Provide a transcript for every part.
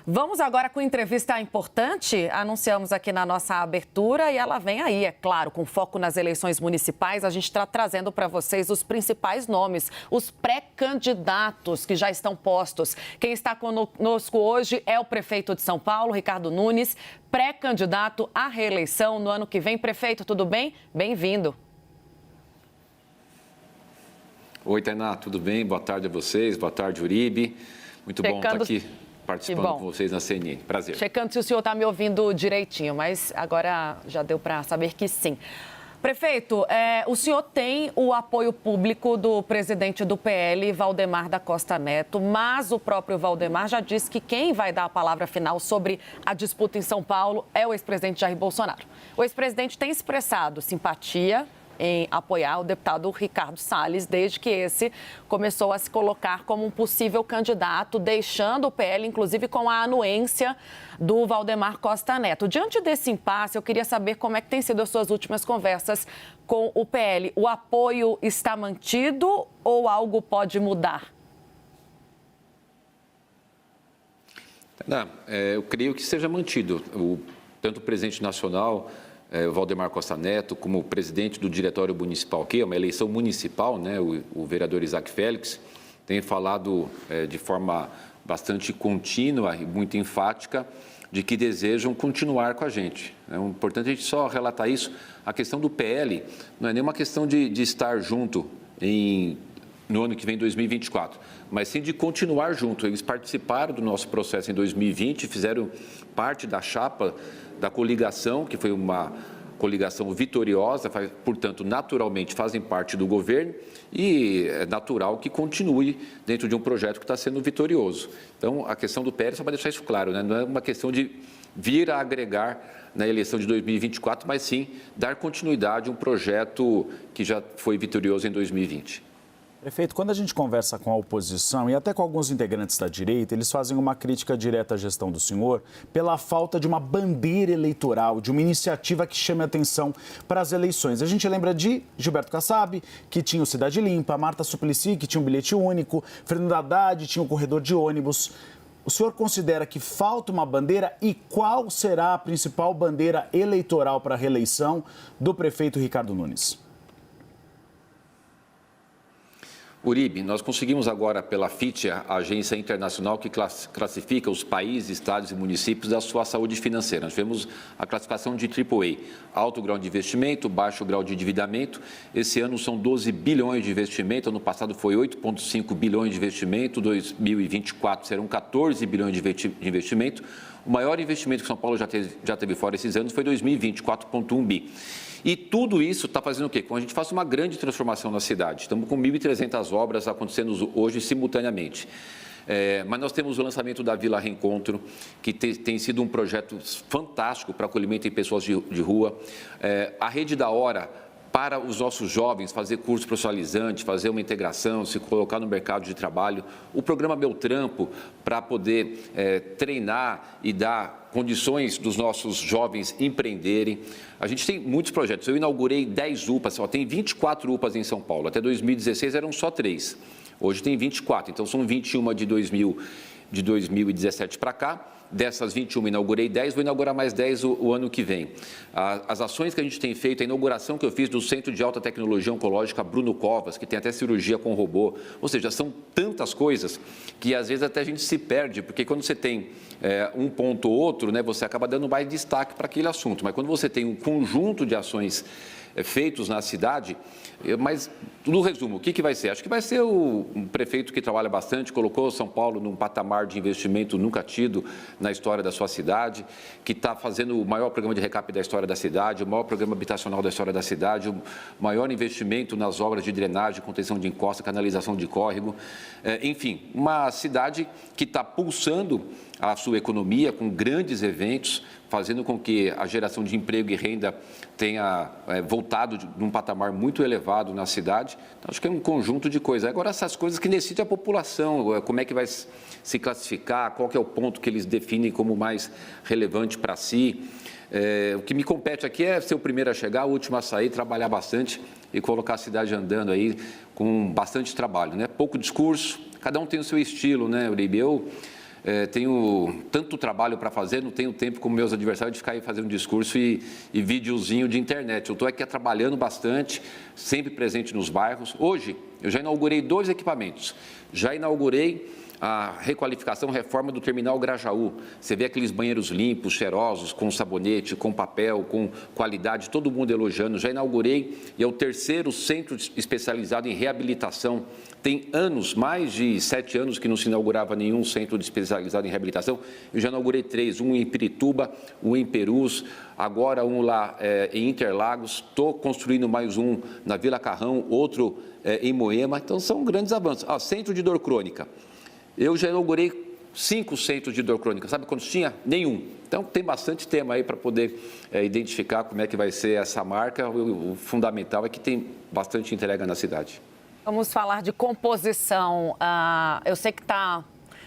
Vamos agora com entrevista importante. Anunciamos aqui na nossa abertura e ela vem aí, é claro, com foco nas eleições municipais. A gente está trazendo para vocês os principais nomes, os pré-candidatos que já estão postos. Quem está conosco hoje é o prefeito de São Paulo, Ricardo Nunes, pré-candidato à reeleição no ano que vem. Prefeito, tudo bem? Bem-vindo. Oi, Tainá, tudo bem? Boa tarde a vocês, boa tarde, Uribe. Muito bom estar aqui participando com vocês na CNN. Prazer. Checando se o senhor está me ouvindo direitinho, mas agora já deu para saber que sim. Prefeito, o senhor tem o apoio público do presidente do PL, Valdemar da Costa Neto, mas o próprio Valdemar já disse que quem vai dar a palavra final sobre a disputa em São Paulo é o ex-presidente Jair Bolsonaro. O ex-presidente tem expressado simpatia em apoiar o deputado Ricardo Salles, desde que esse começou a se colocar como um possível candidato, deixando o PL, inclusive, com a anuência do Valdemar Costa Neto. Diante desse impasse, eu queria saber como é que têm sido as suas últimas conversas com o PL. O apoio está mantido ou algo pode mudar? Não, eu creio que seja mantido. Tanto o presidente nacional, o Valdemar Costa Neto, como o presidente do Diretório Municipal, que é uma eleição municipal, né, o vereador Isaac Félix, tem falado de forma bastante contínua e muito enfática de que desejam continuar com a gente. É importante a gente só relatar isso. A questão do PL não é nem uma questão de estar junto no ano que vem, 2024, mas sim de continuar junto. Eles participaram do nosso processo em 2020, fizeram parte da chapa da coligação, que foi uma coligação vitoriosa, portanto, naturalmente fazem parte do governo e é natural que continue dentro de um projeto que está sendo vitorioso. Então, a questão do PL, só para deixar isso claro, né? Não é uma questão de vir a agregar na eleição de 2024, mas sim dar continuidade a um projeto que já foi vitorioso em 2020. Prefeito, quando a gente conversa com a oposição e até com alguns integrantes da direita, eles fazem uma crítica direta à gestão do senhor pela falta de uma bandeira eleitoral, de uma iniciativa que chame a atenção para as eleições. A gente lembra de Gilberto Kassab, que tinha o Cidade Limpa, Marta Suplicy, que tinha um bilhete único, Fernando Haddad tinha um corredor de ônibus. O senhor considera que falta uma bandeira e qual será a principal bandeira eleitoral para a reeleição do prefeito Ricardo Nunes? Uribe, nós conseguimos agora pela FIT, a agência internacional que classifica os países, estados e municípios da sua saúde financeira. Nós tivemos a classificação de AAA, alto grau de investimento, baixo grau de endividamento. Esse ano são 12 bilhões de investimento, ano passado foi 8,5 bilhões de investimento, 2024 serão 14 bilhões de investimento. O maior investimento que São Paulo já teve fora esses anos foi 2020, 4,1 bi. E tudo isso está fazendo o quê? Com a gente faz uma grande transformação na cidade. Estamos com 1.300 obras acontecendo hoje simultaneamente. Mas nós temos o lançamento da Vila Reencontro, que tem sido um projeto fantástico para acolhimento em pessoas de rua. A Rede da Hora, para os nossos jovens fazer curso profissionalizante, fazer uma integração, se colocar no mercado de trabalho. O programa Meu Trampo, para poder treinar e dar condições dos nossos jovens empreenderem. A gente tem muitos projetos. Eu inaugurei 10 UPAs, tem 24 UPAs em São Paulo. Até 2016 eram só 3. Hoje tem 24, então são 21 de 2017 para cá. Dessas 21, inaugurei 10, vou inaugurar mais 10 o ano que vem. As ações que a gente tem feito, a inauguração que eu fiz do Centro de Alta Tecnologia Oncológica Bruno Covas, que tem até cirurgia com robô, ou seja, são tantas coisas que às vezes até a gente se perde, porque quando você tem um ponto ou outro, né, você acaba dando mais destaque para aquele assunto, mas quando você tem um conjunto de ações feitos na cidade, mas no resumo, o que vai ser? Acho que vai ser um prefeito que trabalha bastante, colocou São Paulo num patamar de investimento nunca tido na história da sua cidade, que está fazendo o maior programa de recap da história da cidade, o maior programa habitacional da história da cidade, o maior investimento nas obras de drenagem, contenção de encosta, canalização de córrego, enfim, uma cidade que está pulsando a sua economia com grandes eventos, fazendo com que a geração de emprego e renda tenha voltado num patamar muito elevado na cidade. Então, acho que é um conjunto de coisas. Agora, essas coisas que decide a população, como é que vai se classificar, qual que é o ponto que eles definem como mais relevante para si. O que me compete aqui é ser o primeiro a chegar, o último a sair, trabalhar bastante e colocar a cidade andando aí com bastante trabalho, né? Pouco discurso, cada um tem o seu estilo, né, Uribe? tenho tanto trabalho para fazer, não tenho tempo como meus adversários de ficar aí fazendo discurso e videozinho de internet. Eu estou aqui trabalhando bastante, sempre presente nos bairros. Hoje, eu já inaugurei 2 equipamentos. Já inaugurei a requalificação, reforma do terminal Grajaú. Você vê aqueles banheiros limpos, cheirosos, com sabonete, com papel, com qualidade, todo mundo elogiando. Já inaugurei e é o 3º centro especializado em reabilitação. Tem anos, mais de 7 anos que não se inaugurava nenhum centro especializado em reabilitação. Eu já inaugurei 3, um em Pirituba, um em Perus, agora um lá em Interlagos. Estou construindo mais um na Vila Carrão, outro em Moema. Então, são grandes avanços. Centro de dor crônica. Eu já inaugurei 5 centros de dor crônica. Sabe quantos tinha? Nenhum. Então, tem bastante tema aí para poder identificar como é que vai ser essa marca. O fundamental é que tem bastante entrega na cidade. Vamos falar de composição. Eu sei que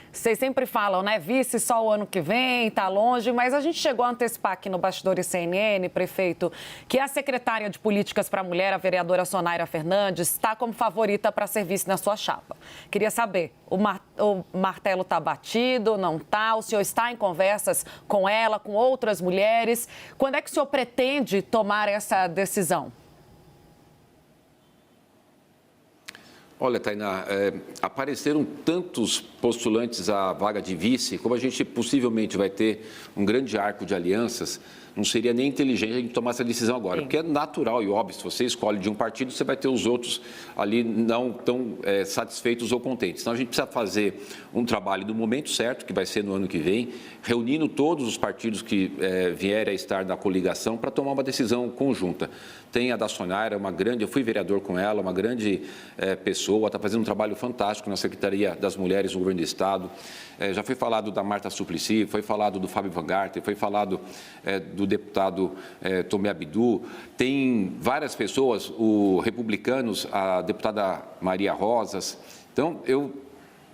vocês sempre falam, né? Vice só o ano que vem, está longe, mas a gente chegou a antecipar aqui no Bastidores CNN, prefeito, que a secretária de Políticas para a Mulher, a vereadora Sonaira Fernandes, está como favorita para ser vice na sua chapa. Queria saber, o martelo está batido, não está? O senhor está em conversas com ela, com outras mulheres? Quando é que o senhor pretende tomar essa decisão? Olha, Tainá, apareceram tantos postulantes à vaga de vice, como a gente possivelmente vai ter um grande arco de alianças, não seria nem inteligente a gente tomar essa decisão agora, porque é natural e óbvio, se você escolhe de um partido, você vai ter os outros ali não tão satisfeitos ou contentes. Então, a gente precisa fazer um trabalho no momento certo, que vai ser no ano que vem, reunindo todos os partidos que vierem a estar na coligação para tomar uma decisão conjunta. Tem a da Sonaira, eu fui vereador com ela, uma grande pessoa, está fazendo um trabalho fantástico na Secretaria das Mulheres do Governo do Estado. Já foi falado da Marta Suplicy, foi falado do Fábio Van Garten, foi falado do deputado Tomé Abdu. Tem várias pessoas, republicanos, a deputada Maria Rosas. Então, eu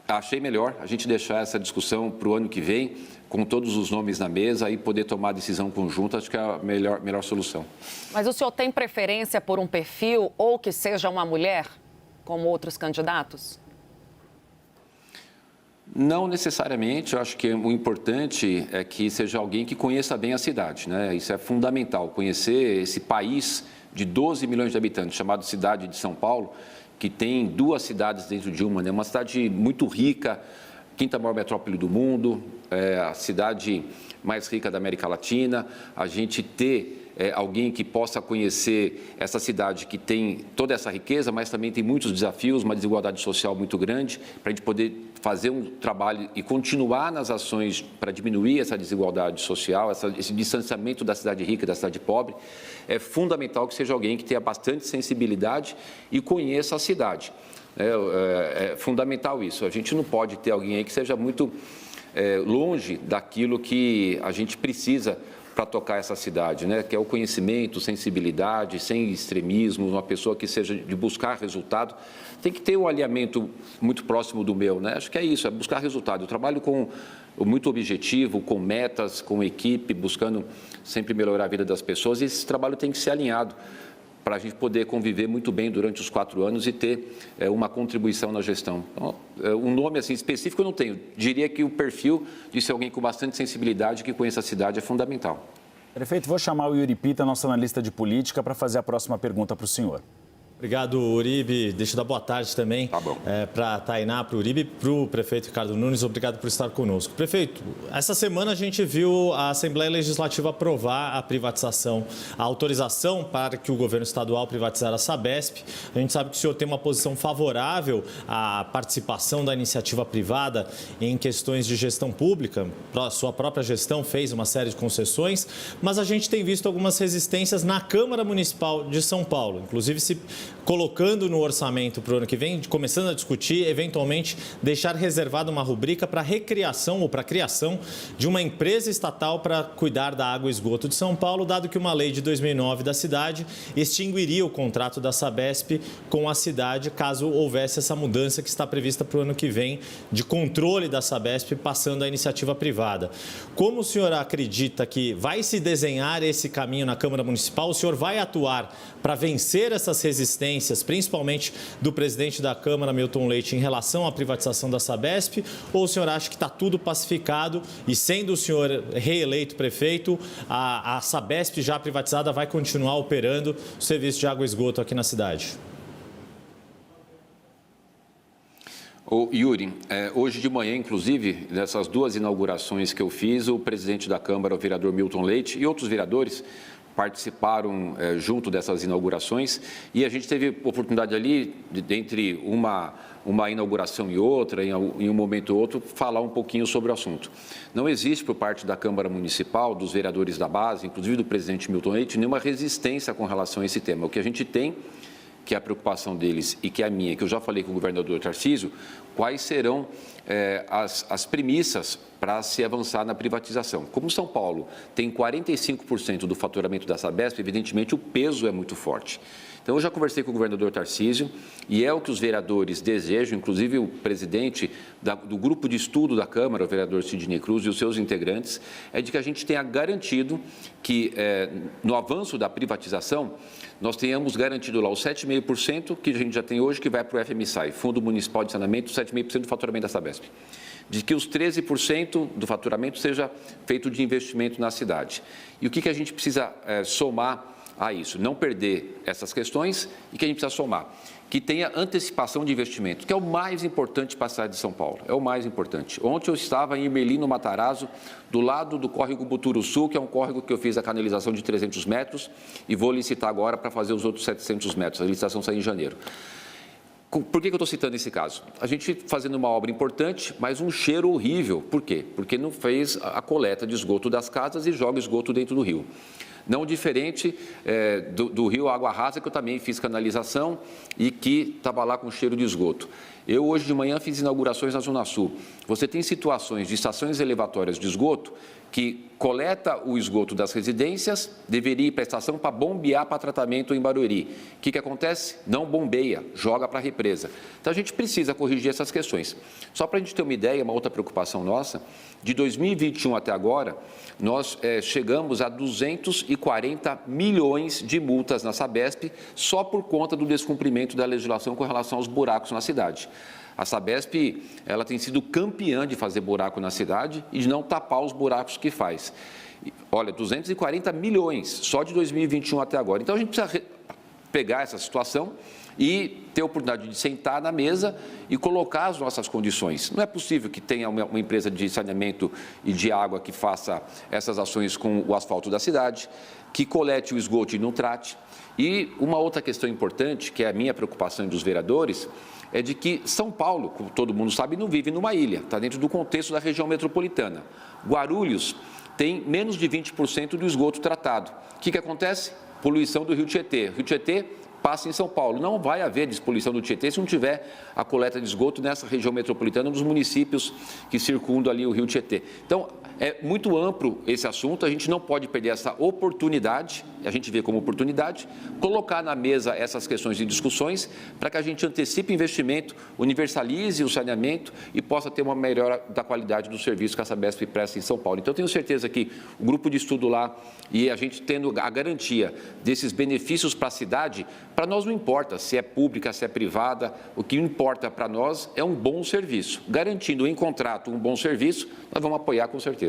achei melhor a gente deixar essa discussão para o ano que vem, com todos os nomes na mesa e poder tomar a decisão conjunta, acho que é a melhor solução. Mas o senhor tem preferência por um perfil ou que seja uma mulher, como outros candidatos? Não necessariamente, eu acho que o importante é que seja alguém que conheça bem a cidade, né? Isso é fundamental, conhecer esse país de 12 milhões de habitantes, chamado cidade de São Paulo, que tem 2 cidades dentro de uma, né? Uma cidade muito rica, 5ª maior metrópole do mundo, a cidade mais rica da América Latina, a gente ter alguém que possa conhecer essa cidade que tem toda essa riqueza, mas também tem muitos desafios, uma desigualdade social muito grande, para a gente poder fazer um trabalho e continuar nas ações para diminuir essa desigualdade social, esse distanciamento da cidade rica e da cidade pobre. É fundamental que seja alguém que tenha bastante sensibilidade e conheça a cidade. É fundamental isso. A gente não pode ter alguém aí que seja muito longe daquilo que a gente precisa para tocar essa cidade, né? Que é o conhecimento, sensibilidade, sem extremismo, uma pessoa que seja de buscar resultado. Tem que ter um alinhamento muito próximo do meu, né? Acho que é isso, é buscar resultado. Eu trabalho com muito objetivo, com metas, com equipe, buscando sempre melhorar a vida das pessoas e esse trabalho tem que ser alinhado para a gente poder conviver muito bem durante os 4 anos e ter uma contribuição na gestão. Então, um nome assim específico eu não tenho. Diria que o perfil de ser alguém com bastante sensibilidade que conheça a cidade é fundamental. Prefeito, vou chamar o Yuri Pita, nosso analista de política, para fazer a próxima pergunta para o senhor. Obrigado, Uribe. Deixa eu dar boa tarde também para a Tainá, para o Uribe e para o prefeito Ricardo Nunes. Obrigado por estar conosco. Prefeito, essa semana a gente viu a Assembleia Legislativa aprovar a privatização, a autorização para que o governo estadual privatizar a Sabesp. A gente sabe que o senhor tem uma posição favorável à participação da iniciativa privada em questões de gestão pública. A sua própria gestão fez uma série de concessões, mas a gente tem visto algumas resistências na Câmara Municipal de São Paulo, inclusive se colocando no orçamento para o ano que vem, começando a discutir, eventualmente, deixar reservada uma rubrica para recriação ou para a criação de uma empresa estatal para cuidar da água e esgoto de São Paulo, dado que uma lei de 2009 da cidade extinguiria o contrato da Sabesp com a cidade, caso houvesse essa mudança que está prevista para o ano que vem, de controle da Sabesp passando à iniciativa privada. Como o senhor acredita que vai se desenhar esse caminho na Câmara Municipal? O senhor vai atuar para vencer essas resistências resistências, principalmente do presidente da Câmara, Milton Leite, em relação à privatização da Sabesp? Ou o senhor acha que está tudo pacificado e, sendo o senhor reeleito prefeito, a Sabesp já privatizada vai continuar operando o serviço de água e esgoto aqui na cidade? Ô, Yuri, hoje de manhã, inclusive, dessas duas inaugurações que eu fiz, o presidente da Câmara, o vereador Milton Leite, e outros vereadores participaram junto dessas inaugurações, e a gente teve oportunidade ali, entre uma inauguração e outra, em um momento ou outro, falar um pouquinho sobre o assunto. Não existe, por parte da Câmara Municipal, dos vereadores da base, inclusive do presidente Milton Leite, nenhuma resistência com relação a esse tema. O que a gente tem, que é a preocupação deles e que é a minha, que eu já falei com o governador Tarcísio, quais serão as premissas para se avançar na privatização. Como São Paulo tem 45% do faturamento da Sabesp, evidentemente o peso é muito forte. Então, eu já conversei com o governador Tarcísio e é o que os vereadores desejam, inclusive o presidente do grupo de estudo da Câmara, o vereador Sidney Cruz, e os seus integrantes, é de que a gente tenha garantido que, no avanço da privatização, nós tenhamos garantido lá os 7,5% que a gente já tem hoje, que vai para o FMSAI, Fundo Municipal de Saneamento, 7,5% do faturamento da Sabesp. De que os 13% do faturamento seja feito de investimento na cidade. E o que a gente precisa somar a isso? Não perder essas questões e que a gente precisa somar. Que tenha antecipação de investimento, que é o mais importante para a cidade de São Paulo. É o mais importante. Ontem eu estava em Ermelino, Matarazzo, do lado do córrego Buturuçu, que é um córrego que eu fiz a canalização de 300 metros e vou licitar agora para fazer os outros 700 metros. A licitação sai em janeiro. Por que eu estou citando esse caso? A gente fazendo uma obra importante, mas um cheiro horrível. Por quê? Porque não fez a coleta de esgoto das casas e joga esgoto dentro do rio. Não diferente do rio Água Rasa, que eu também fiz canalização e que estava lá com cheiro de esgoto. Eu, hoje de manhã, fiz inaugurações na Zona Sul. Você tem situações de estações elevatórias de esgoto que coleta o esgoto das residências, deveria ir para a estação para bombear para tratamento em Barueri. O que acontece? Não bombeia, joga para a represa. Então, a gente precisa corrigir essas questões. Só para a gente ter uma ideia, uma outra preocupação nossa, de 2021 até agora, nós chegamos a 240 milhões de multas na Sabesp, só por conta do descumprimento da legislação com relação aos buracos na cidade. A Sabesp, ela tem sido campeã de fazer buraco na cidade e de não tapar os buracos que faz. Olha, 240 milhões, só de 2021 até agora. Então, a gente precisa pegar essa situação e ter a oportunidade de sentar na mesa e colocar as nossas condições. Não é possível que tenha uma empresa de saneamento e de água que faça essas ações com o asfalto da cidade, que colete o esgoto e não trate. E uma outra questão importante, que é a minha preocupação dos vereadores, é de que São Paulo, como todo mundo sabe, não vive numa ilha, está dentro do contexto da região metropolitana. Guarulhos tem menos de 20% do esgoto tratado. O que acontece? Poluição do Rio Tietê. O Rio Tietê passa em São Paulo. Não vai haver despoluição do Tietê se não tiver a coleta de esgoto nessa região metropolitana, nos municípios que circundam ali o Rio Tietê. Então, é muito amplo esse assunto, a gente não pode perder essa oportunidade, a gente vê como oportunidade, colocar na mesa essas questões de discussões para que a gente antecipe investimento, universalize o saneamento e possa ter uma melhora da qualidade do serviço que a Sabesp presta em São Paulo. Então, eu tenho certeza que o grupo de estudo lá e a gente tendo a garantia desses benefícios para a cidade, para nós não importa se é pública, se é privada, o que importa para nós é um bom serviço. Garantindo em contrato um bom serviço, nós vamos apoiar com certeza.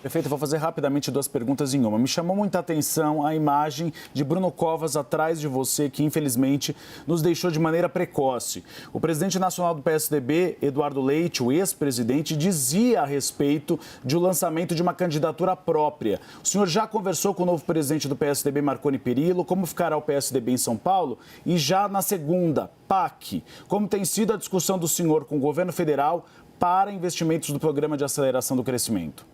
Prefeito, vou fazer rapidamente duas perguntas em uma. Me chamou muita atenção a imagem de Bruno Covas atrás de você, que infelizmente nos deixou de maneira precoce. O presidente nacional do PSDB, Eduardo Leite, o ex-presidente, dizia a respeito de o lançamento de uma candidatura própria. O senhor já conversou com o novo presidente do PSDB, Marconi Perillo, como ficará o PSDB em São Paulo? E já na segunda, PAC, como tem sido a discussão do senhor com o governo federal para investimentos do Programa de Aceleração do Crescimento?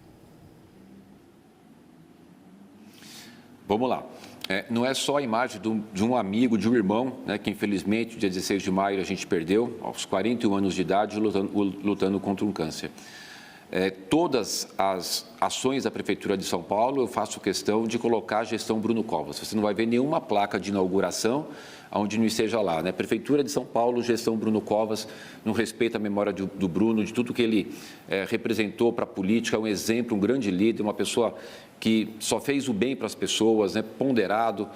Vamos lá. Não é só a imagem de um amigo, de um irmão, né, que infelizmente, dia 16 de maio, a gente perdeu, aos 41 anos de idade, lutando contra um câncer. Todas as ações da Prefeitura de São Paulo, eu faço questão de colocar a gestão Bruno Covas. Você não vai ver nenhuma placa de inauguração onde não esteja lá, né? Prefeitura de São Paulo, gestão Bruno Covas, não respeita a memória do Bruno, de tudo que ele representou para a política, é um exemplo, um grande líder, uma pessoa que só fez o bem para as pessoas, né? Ponderado,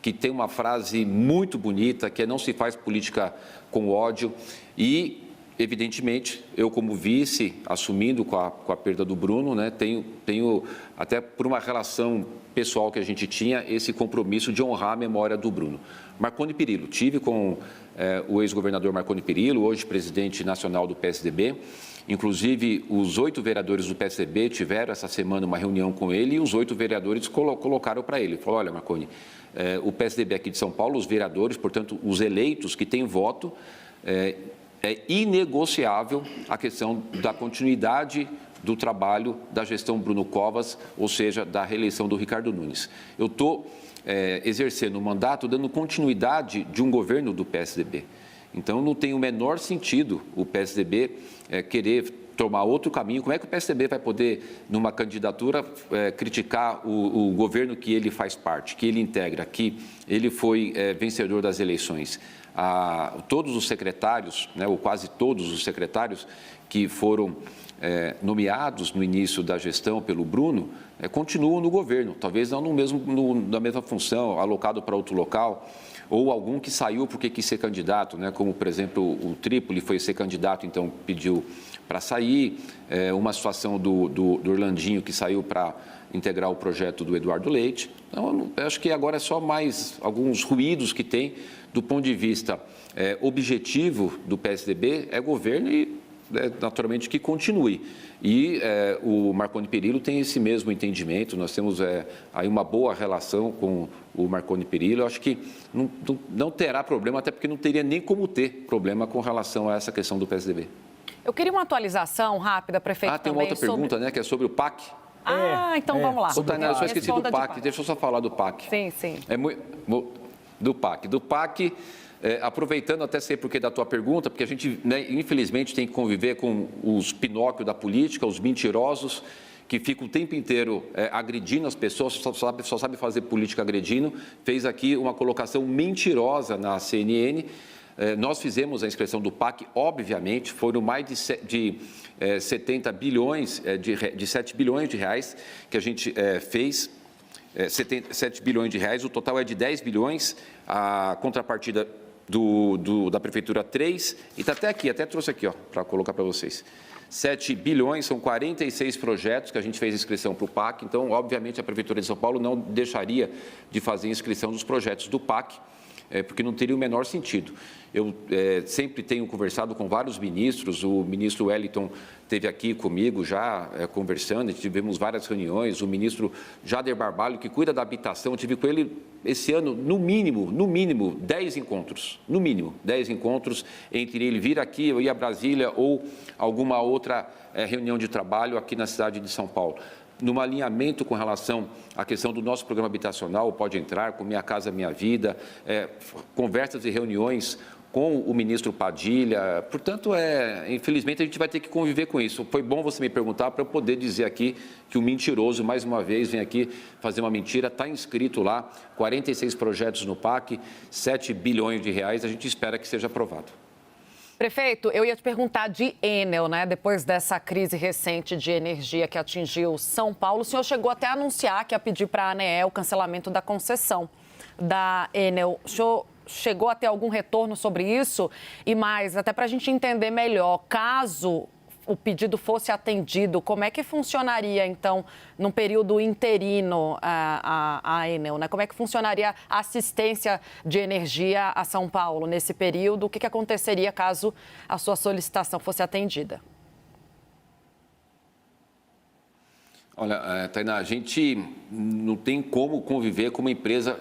que tem uma frase muito bonita, que é não se faz política com ódio e, evidentemente, eu como vice, assumindo com a perda do Bruno, né, tenho, até por uma relação pessoal que a gente tinha, esse compromisso de honrar a memória do Bruno. Marconi Perillo, tive com o ex-governador Marconi Perillo, hoje presidente nacional do PSDB, inclusive os 8 vereadores do PSDB tiveram essa semana uma reunião com ele e os 8 vereadores colocaram para ele, falou, olha Marconi, o PSDB aqui de São Paulo, os vereadores, portanto, os eleitos que têm voto, é inegociável a questão da continuidade do trabalho da gestão Bruno Covas, ou seja, da reeleição do Ricardo Nunes. Eu estou exercendo o mandato, dando continuidade de um governo do PSDB. Então, não tem o menor sentido o PSDB querer tomar outro caminho. Como é que o PSDB vai poder, numa candidatura, criticar o governo que ele faz parte, que ele integra, que ele foi vencedor das eleições? Todos os secretários, né, ou quase todos os secretários que foram nomeados no início da gestão pelo Bruno, continuam no governo, talvez não na mesma função, alocado para outro local, ou algum que saiu porque quis ser candidato, né, como, por exemplo, o Trípoli foi ser candidato, então pediu para sair, uma situação do Orlandinho que saiu para integrar o projeto do Eduardo Leite. Então, eu acho que agora é só mais alguns ruídos que tem do ponto de vista objetivo do PSDB, é governo e, naturalmente, que continue. E o Marconi Perillo tem esse mesmo entendimento, nós temos aí uma boa relação com o Marconi Perillo. Eu acho que não terá problema, até porque não teria nem como ter problema com relação a essa questão do PSDB. Eu queria uma atualização rápida, prefeito, tem uma outra pergunta, né, que é sobre o PAC. Então vamos lá. Tainá, eu só esqueci do PAC, deixa eu só falar do PAC. Sim. Do PAC, aproveitando até sei porque da tua pergunta, porque a gente, né, infelizmente, tem que conviver com os Pinóquio da política, os mentirosos, que ficam o tempo inteiro agredindo as pessoas, só sabe fazer política agredindo, fez aqui uma colocação mentirosa na CNN. Nós fizemos a inscrição do PAC, obviamente, foram mais de 70 bilhões, de 7 bilhões de reais que a gente fez, 7 bilhões de reais, o total é de 10 bilhões, a contrapartida da Prefeitura 3, e está até aqui, até trouxe aqui, para colocar para vocês. 7 bilhões, são 46 projetos que a gente fez inscrição para o PAC, então, obviamente, a Prefeitura de São Paulo não deixaria de fazer inscrição dos projetos do PAC, porque não teria o menor sentido. Eu sempre tenho conversado com vários ministros, o ministro Wellington esteve aqui comigo já conversando, tivemos várias reuniões, o ministro Jader Barbalho, que cuida da habitação, eu tive com ele esse ano, no mínimo, 10 encontros, no mínimo, 10 encontros, entre ele vir aqui, eu ir a Brasília ou alguma outra reunião de trabalho aqui na cidade de São Paulo. Num alinhamento com relação à questão do nosso programa habitacional, Pode Entrar, com Minha Casa Minha Vida, conversas e reuniões com o ministro Padilha. Portanto, infelizmente, a gente vai ter que conviver com isso. Foi bom você me perguntar para eu poder dizer aqui que o mentiroso, mais uma vez, vem aqui fazer uma mentira. Está inscrito lá, 46 projetos no PAC, 7 bilhões de reais. A gente espera que seja aprovado. Prefeito, eu ia te perguntar de Enel, né? Depois dessa crise recente de energia que atingiu São Paulo, o senhor chegou até a anunciar que ia pedir para a ANEEL o cancelamento da concessão da Enel. O senhor chegou a ter algum retorno sobre isso? E mais, até para a gente entender melhor, caso o pedido fosse atendido, como é que funcionaria, então, num período interino a Enel, né? Como é que funcionaria a assistência de energia a São Paulo nesse período? O que aconteceria caso a sua solicitação fosse atendida? Olha, Tainá, a gente não tem como conviver com uma empresa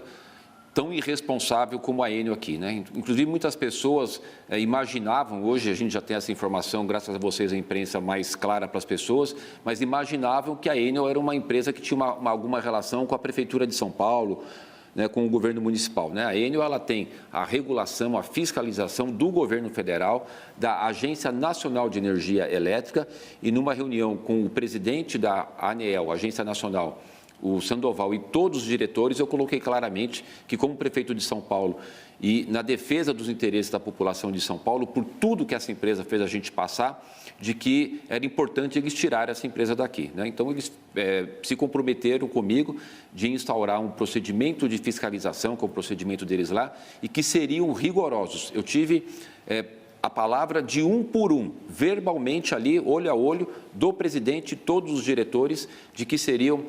tão irresponsável como a Enel aqui, né? Inclusive, muitas pessoas imaginavam, hoje a gente já tem essa informação, graças a vocês, a imprensa mais clara para as pessoas, mas imaginavam que a Enel era uma empresa que tinha alguma relação com a Prefeitura de São Paulo, né, com o governo municipal, né? A Enel, ela tem a regulação, a fiscalização do governo federal, da Agência Nacional de Energia Elétrica, e numa reunião com o presidente da ANEEL, Agência Nacional o Sandoval e todos os diretores, eu coloquei claramente que, como prefeito de São Paulo e na defesa dos interesses da população de São Paulo, por tudo que essa empresa fez a gente passar, de que era importante eles tirarem essa empresa daqui, né? Então, eles se comprometeram comigo de instaurar um procedimento de fiscalização, que é o procedimento deles lá, e que seriam rigorosos. Eu tive a palavra de um por um, verbalmente ali, olho a olho, do presidente e todos os diretores, de que seriam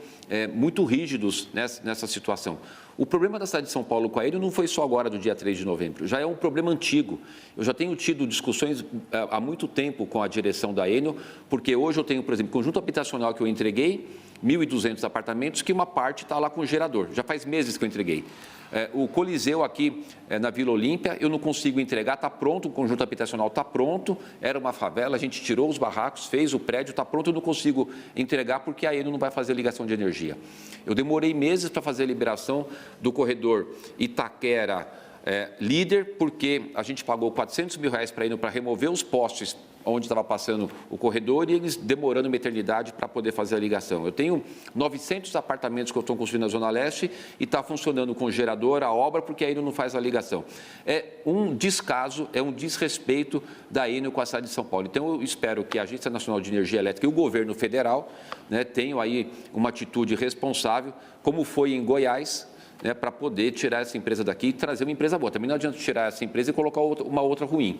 muito rígidos nessa situação. O problema da cidade de São Paulo com a Enel não foi só agora do dia 3 de novembro, já é um problema antigo. Eu já tenho tido discussões há muito tempo com a direção da Enel, porque hoje eu tenho, por exemplo, conjunto habitacional que eu entreguei, 1.200 apartamentos, que uma parte está lá com gerador. Já faz meses que eu entreguei. O Coliseu aqui na Vila Olímpia, eu não consigo entregar, está pronto, o conjunto habitacional está pronto, era uma favela, a gente tirou os barracos, fez o prédio, está pronto, eu não consigo entregar porque a Enel não vai fazer ligação de energia. Eu demorei meses para fazer a liberação do corredor Itaquera Líder, porque a gente pagou R$400 mil para a Enel para remover os postes onde estava passando o corredor e eles demorando uma eternidade para poder fazer a ligação. Eu tenho 900 apartamentos que eu estou construindo na Zona Leste e está funcionando com gerador, a obra, porque a Enel não faz a ligação. É um descaso, é um desrespeito da Enel com a cidade de São Paulo. Então, eu espero que a Agência Nacional de Energia Elétrica e o governo federal, né, tenham aí uma atitude responsável, como foi em Goiás, né, para poder tirar essa empresa daqui e trazer uma empresa boa. Também não adianta tirar essa empresa e colocar uma outra ruim.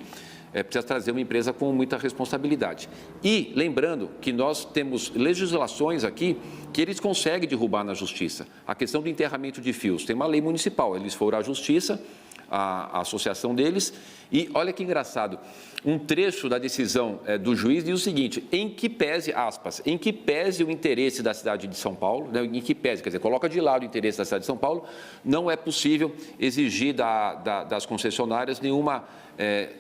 Precisa trazer uma empresa com muita responsabilidade. E, lembrando que nós temos legislações aqui que eles conseguem derrubar na justiça. A questão do enterramento de fios. Tem uma lei municipal, eles foram à justiça, a associação deles, e olha que engraçado, um trecho da decisão do juiz diz o seguinte: em que pese, aspas, em que pese o interesse da cidade de São Paulo, né, em que pese, quer dizer, coloca de lado o interesse da cidade de São Paulo, não é possível exigir das concessionárias nenhuma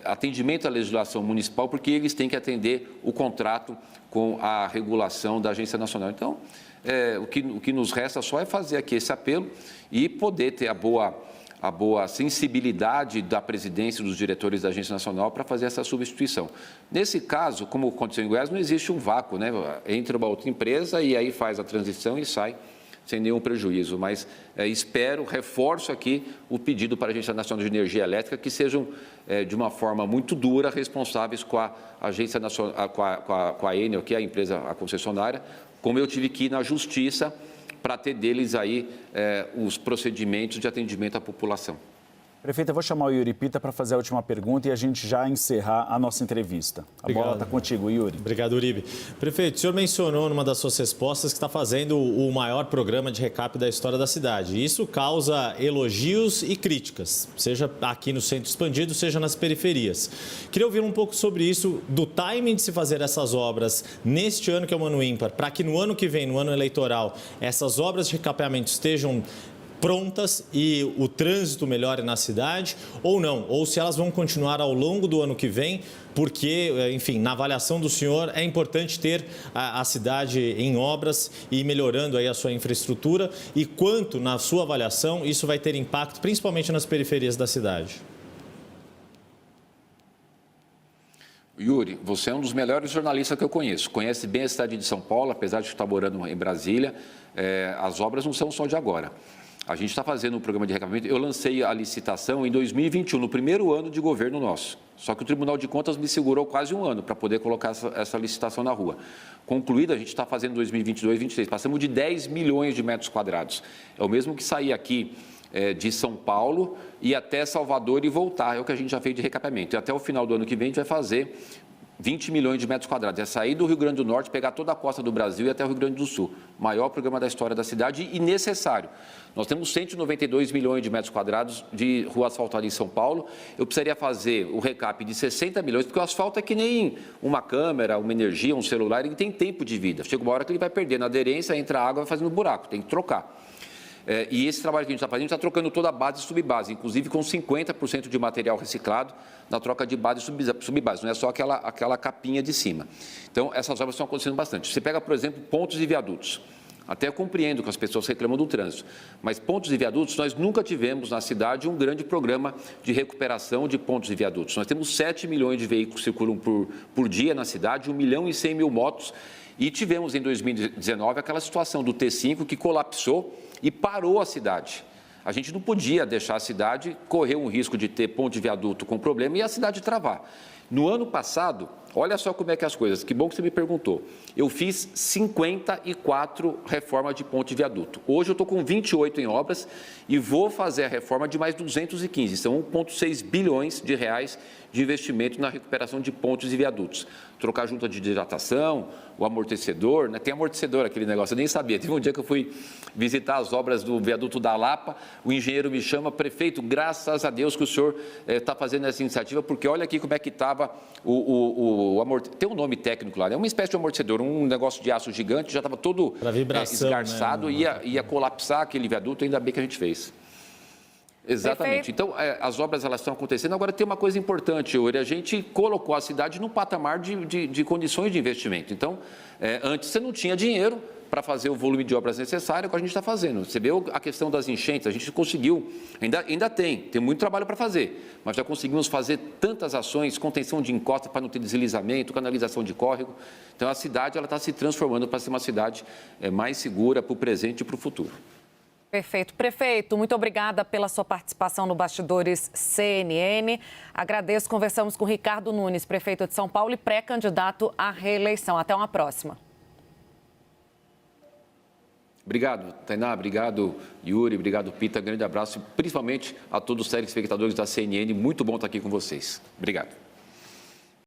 atendimento à legislação municipal, porque eles têm que atender o contrato com a regulação da Agência Nacional. Então, o que nos resta só é fazer aqui esse apelo e poder ter a boa sensibilidade da presidência e dos diretores da Agência Nacional para fazer essa substituição. Nesse caso, como aconteceu em Goiás, não existe um vácuo, né? Entra uma outra empresa e aí faz a transição e sai sem nenhum prejuízo. Mas reforço aqui o pedido para a Agência Nacional de Energia Elétrica que sejam, de uma forma muito dura, responsáveis com a Agência Nacional, com a Enel, que é a empresa, a concessionária, como eu tive que ir na Justiça para ter deles aí os procedimentos de atendimento à população. Prefeito, eu vou chamar o Yuri Pita para fazer a última pergunta e a gente já encerrar a nossa entrevista. Bola está contigo, Yuri. Obrigado, Uribe. Prefeito, o senhor mencionou numa das suas respostas que está fazendo o maior programa de recap da história da cidade. Isso causa elogios e críticas, seja aqui no centro expandido, seja nas periferias. Queria ouvir um pouco sobre isso, do timing de se fazer essas obras neste ano, que é um ano ímpar, para que no ano que vem, no ano eleitoral, essas obras de recapeamento estejam prontas e o trânsito melhore na cidade, ou não, ou se elas vão continuar ao longo do ano que vem, porque, enfim, na avaliação do senhor, é importante ter a cidade em obras e melhorando aí a sua infraestrutura, e quanto, na sua avaliação, isso vai ter impacto, principalmente nas periferias da cidade? Yuri, você é um dos melhores jornalistas que eu conheço. Conhece bem a cidade de São Paulo, apesar de estar morando em Brasília. As obras não são só de agora. A gente está fazendo um programa de recapeamento. Eu lancei a licitação em 2021, no primeiro ano de governo nosso. Só que o Tribunal de Contas me segurou quase um ano para poder colocar essa licitação na rua. Concluída, a gente está fazendo 2022, 2023. Passamos de 10 milhões de metros quadrados. É o mesmo que sair aqui de São Paulo e até Salvador e voltar. É o que a gente já fez de recapeamento. E até o final do ano que vem a gente vai fazer 20 milhões de metros quadrados. É sair do Rio Grande do Norte, pegar toda a costa do Brasil e até o Rio Grande do Sul. Maior programa da história da cidade e necessário. Nós temos 192 milhões de metros quadrados de rua asfaltada em São Paulo. Eu precisaria fazer o recap de 60 milhões, porque o asfalto é que nem uma câmera, uma energia, um celular, ele tem tempo de vida. Chega uma hora que ele vai perdendo a aderência, entra água, vai fazendo buraco, tem que trocar. E esse trabalho que a gente está fazendo, a gente está trocando toda a base e subbase, inclusive com 50% de material reciclado na troca de base e subbase, não é só aquela capinha de cima. Então, essas obras estão acontecendo bastante. Você pega, por exemplo, pontos e viadutos. Até eu compreendo que as pessoas reclamam do trânsito, mas pontos e viadutos, nós nunca tivemos na cidade um grande programa de recuperação de pontos e viadutos. Nós temos 7 milhões de veículos que circulam por dia na cidade, 1.100.000 motos, E tivemos em 2019 aquela situação do T5 que colapsou e parou a cidade. A gente não podia deixar a cidade correr um risco de ter ponte de viaduto com problema e a cidade travar. No ano passado, olha só como é que as coisas, que bom que você me perguntou. Eu fiz 54 reformas de ponte de viaduto. Hoje eu estou com 28 em obras e vou fazer a reforma de mais 215. São 1,6 bilhões de reais de investimento na recuperação de pontes e viadutos. Trocar a junta de dilatação, o amortecedor, né? Tem amortecedor aquele negócio, eu nem sabia. Teve um dia que eu fui visitar as obras do viaduto da Lapa, o engenheiro me chama, prefeito, graças a Deus que o senhor está fazendo essa iniciativa, porque olha aqui como é que estava o amortecedor. Tem um nome técnico lá, é uma espécie de amortecedor, um negócio de aço gigante, já estava todo esgarçado, né? ia colapsar aquele viaduto, ainda bem que a gente fez. Exatamente. Então, as obras elas estão acontecendo. Agora, tem uma coisa importante, Yuri, a gente colocou a cidade num patamar de condições de investimento. Então, antes você não tinha dinheiro para fazer o volume de obras necessário que a gente está fazendo. Você vê a questão das enchentes, a gente conseguiu, ainda tem muito trabalho para fazer, mas já conseguimos fazer tantas ações, contenção de encostas para não ter deslizamento, canalização de córrego. Então, a cidade está se transformando para ser uma cidade mais segura para o presente e para o futuro. Perfeito. Prefeito, muito obrigada pela sua participação no Bastidores CNN. Agradeço. Conversamos com Ricardo Nunes, prefeito de São Paulo e pré-candidato à reeleição. Até uma próxima. Obrigado, Tainá. Obrigado, Yuri. Obrigado, Pita. Grande abraço, principalmente a todos os telespectadores da CNN. Muito bom estar aqui com vocês. Obrigado.